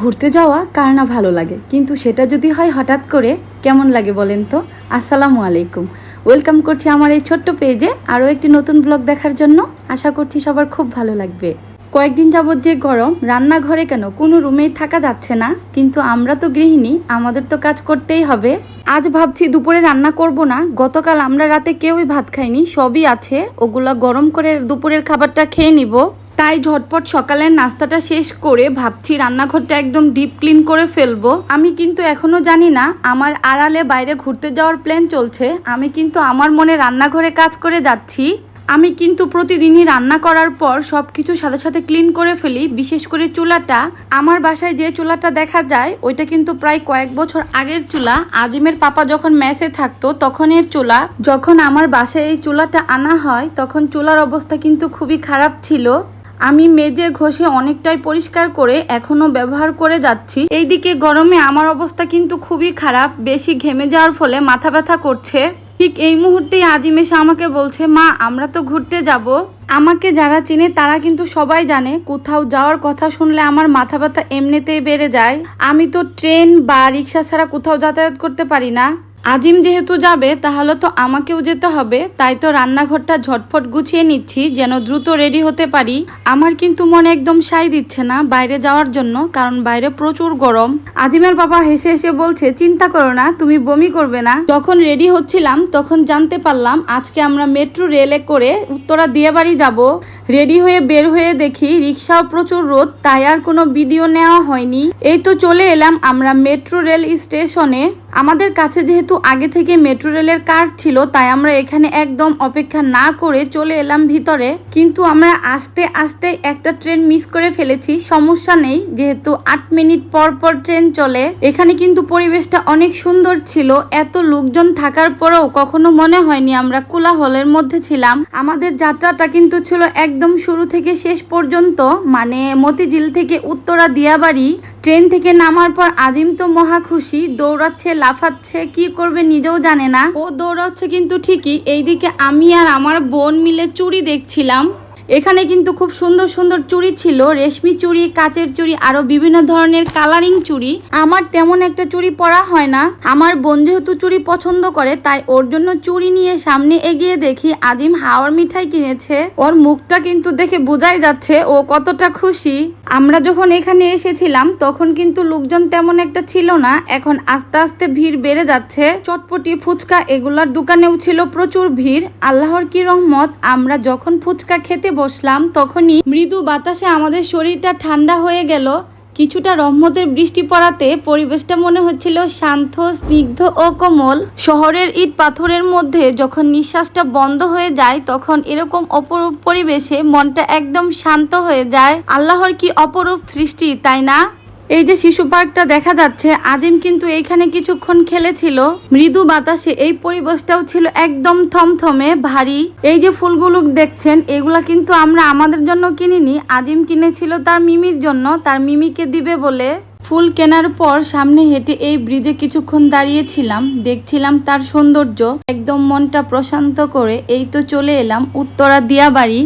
ঘুরতে যাওয়া কার না ভালো লাগে, কিন্তু সেটা যদি হয় হঠাৎ করে, কেমন লাগে বলেন তো। আসসালামু আলাইকুম, ওয়েলকাম করছি আমার এই ছোট্ট পেজে আরও একটি নতুন ব্লগ দেখার জন্য। আশা করছি সবার খুব ভালো লাগবে। কয়েকদিন যাবৎ যে গরম, রান্নাঘরে কেন কোনো রুমেই থাকা যাচ্ছে না, কিন্তু আমরা তো গৃহিণী, আমাদের তো কাজ করতেই হবে। আজ ভাবছি দুপুরে রান্না করব না। গতকাল আমরা রাতে কেউই ভাত খাইনি, সবই আছে, ওগুলা গরম করে দুপুরের খাবারটা খেয়ে নিব। তাই ঝটপট সকালের নাস্তাটা শেষ করে ভাবছি রান্নাঘরটা একদম ডিপ ক্লিন করে ফেলবো। আমি কিন্তু এখনো জানি না আমার আড়ালে বাইরে ঘুরতে যাওয়ার প্ল্যান চলছে। আমি কিন্তু আমার মনে রান্নাঘরে কাজ করে যাচ্ছি। আমি কিন্তু প্রতিদিনই রান্না করার পর সব কিছু সাথে সাথে ক্লিন করে ফেলি, বিশেষ করে চুলাটা। আমার বাসায় যে চুলাটা দেখা যায় ওইটা কিন্তু প্রায় কয়েক বছর আগের চুলা। আজিমের পাপা যখন মেসে থাকতো তখনের চুলা। যখন আমার বাসায় এই চুলাটা আনা হয় তখন চুলার অবস্থা কিন্তু খুবই খারাপ ছিল। আমি মেজে ঘষে অনেকটাই পরিষ্কার করে এখনো ব্যবহার করে যাচ্ছি। এইদিকে গরমে আমার অবস্থা কিন্তু খুবই খারাপ, বেশি ঘেমে যাওয়ার ফলে মাথা ব্যথা করছে। ঠিক এই মুহূর্তেই আজিম এসে আমাকে বলছে, মা আমরা তো ঘুরতে যাব। আমাকে যারা চিনে তারা কিন্তু সবাই জানে কোথাও যাওয়ার কথা শুনলে আমার মাথা ব্যথা এমনিতেই বেড়ে যায়। আমি তো ট্রেন বা রিক্সা ছাড়া কোথাও যাতায়াত করতে পারি না। আজিম যেহেতু যাবে তাহলে তো আমাকেও যেতে হবে, তাই তো রান্নাঘরটা ঝটফট গুছিয়ে নিচ্ছি যেন দ্রুত রেডি হতে পারি। আমার কিন্তু মনে একদম সায় দিচ্ছে না বাইরে যাওয়ার জন্য, কারণ বাইরে প্রচুর গরম। আজিমের বাবা হেসে হেসে বলছে, চিন্তা করো না, তুমি বমি করবে না। যখন রেডি হচ্ছিলাম তখন জানতে পারলাম আজকে আমরা মেট্রো রেলে করে উত্তরা দিয়াবাড়ি যাব। রেডি হয়ে বের হয়ে দেখি রিক্সাও প্রচুর রোদ, তাই আর কোনো ভিডিও নেওয়া হয়নি। এই তো চলে এলাম আমরা মেট্রো রেল স্টেশনে। আমাদের কাছে যেহেতু আগে থেকে মেট্রো রেলের কার্ড ছিল, তাই আমরা এখানে একদম অপেক্ষা না করে চলে এলাম ভিতরে। কিন্তু আমরা আস্তে আস্তে একটা ট্রেন মিস করে ফেলেছি। সমস্যা নেই, যেহেতু 8 মিনিট পর পর ট্রেন চলে। এখানে কিন্তু পরিবেশটা অনেক সুন্দর ছিল। এত লোকজন থাকার পরেও কখনো মনে হয়নি আমরা কোলাহলের মধ্যে ছিলাম। আমাদের যাত্রাটা কিন্তু ছিল একদম শুরু থেকে শেষ পর্যন্ত, মানে মতিঝিল থেকে উত্তরা দিয়াবাড়ি। ট্রেন থেকে নামার পর আজিম তো মহা খুশি, দৌড়াচ্ছে, লাফাচ্ছে, কি করবে নিজেও জানে না। ও দৌড়াচ্ছে কিন্তু ঠিকই। এইদিকে আমি আর আমার বোন মিলে চুড়ি দেখছিলাম। এখানে কিন্তু খুব সুন্দর সুন্দর চুড়ি ছিল, রেশমি চুড়ি, কাচের চুড়ি, আরো বিভিন্ন ধরনের কালারিং চুড়ি। আমার তেমন একটা চুড়ি পরা হয় না। আমার বোন যেহেতু চুড়ি পছন্দ করে, তাই ওর জন্য চুড়ি নিয়ে সামনে এগিয়ে দেখি আজিম হাওয়ার মিঠাই কিনেছে। ওর মুখটা কিন্তু দেখে বোঝাই যাচ্ছে ও কতটা খুশি। আমরা যখন এখানে এসেছিলাম তখন কিন্তু লোকজন তেমন একটা ছিল না, এখন আস্তে আস্তে ভিড় বেড়ে যাচ্ছে। চটপটি, ফুচকা এগুলার দোকানেও ছিল প্রচুর ভিড়। আল্লাহর কি রহমত, আমরা যখন ফুচকা খেতে বসলাম তখনই মৃদু বাতাসে আমাদের শরীরটা ঠান্ডা হয়ে গেল। কিছুটা রহমতের বৃষ্টি পড়াতে পরিবেশটা মনে হচ্ছিল শান্ত, স্নিগ্ধ ও কোমল। শহরের ইট পাথরের মধ্যে যখন নিঃশ্বাসটা বন্ধ হয়ে যায় তখন এরকম অপরূপ পরিবেশে মনটা একদম শান্ত হয়ে যায়। আল্লাহর কি অপরূপ সৃষ্টি, তাই না? এই যে শিশু পার্কটা দেখা যাচ্ছে, আজিম কিন্তু এইখানে কিছুক্ষণ খেলেছিল। মৃদু বাতাসে এই পরিবেশটাও ছিল একদম থমথমে ভারী। এই যে ফুলগুলো দেখছেন এগুলা কিন্তু আমরা আমাদের জন্য কিনিনি, আজিম কিনেছিল তার মিমির জন্য, তার মিমিকে দিবে বলে। ফুল কেনার পর সামনে হেঁটে এই ব্রিজে কিছুক্ষণ দাঁড়িয়েছিলাম, দেখছিলাম তার সৌন্দর্য, একদম মনটা প্রশান্ত করে। এই তো চলে এলাম উত্তরা দিয়াবাড়ি।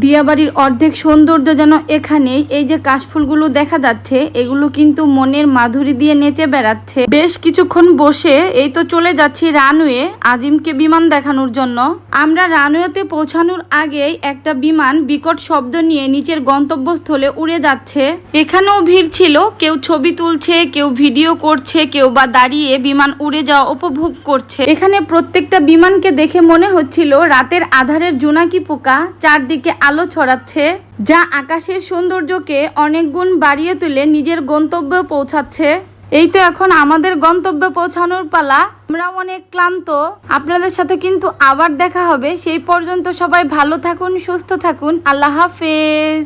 দিয়াবাড়ির অর্ধেক সৌন্দর্য যেন এখানেই। এই যে কাশফুলগুলো দেখা যাচ্ছে এগুলো কিন্তু মনের মাধুরী দিয়ে নেচে বেড়াচ্ছে। বেশ কিছুক্ষণ বসে এই তো চলে যাচ্ছি রানওয়ে, আজিমকে বিমান দেখানোর জন্য। আমরা রানওয়েতে পৌঁছানোর আগেই একটা বিমান বিকট শব্দ নিয়ে নিচের গন্তব্যস্থলে উড়ে যাচ্ছে। এখানেও ভিড় ছিল, কেউ ছবি তুলছে, কেউ ভিডিও করছে, কেউ বা দাঁড়িয়ে বিমান উড়ে যাওয়া উপভোগ করছে। এখানে প্রত্যেকটা বিমানকে দেখে মনে হচ্ছিল রাতের আধারের জোনাকি পোকা চারদিকে আলো ছড়াচ্ছে, যা আকাশের সৌন্দর্যকে অনেক গুণ বাড়িয়ে তুলে নিজের গন্তব্যে পৌঁছাচ্ছে। এই তো এখন আমাদের গন্তব্যে পৌঁছানোর পালা। আমরা অনেক ক্লান্ত। আপনাদের সাথে কিন্তু আবার দেখা হবে। সেই পর্যন্ত সবাই ভালো থাকুন, সুস্থ থাকুন। আল্লাহ হাফেজ।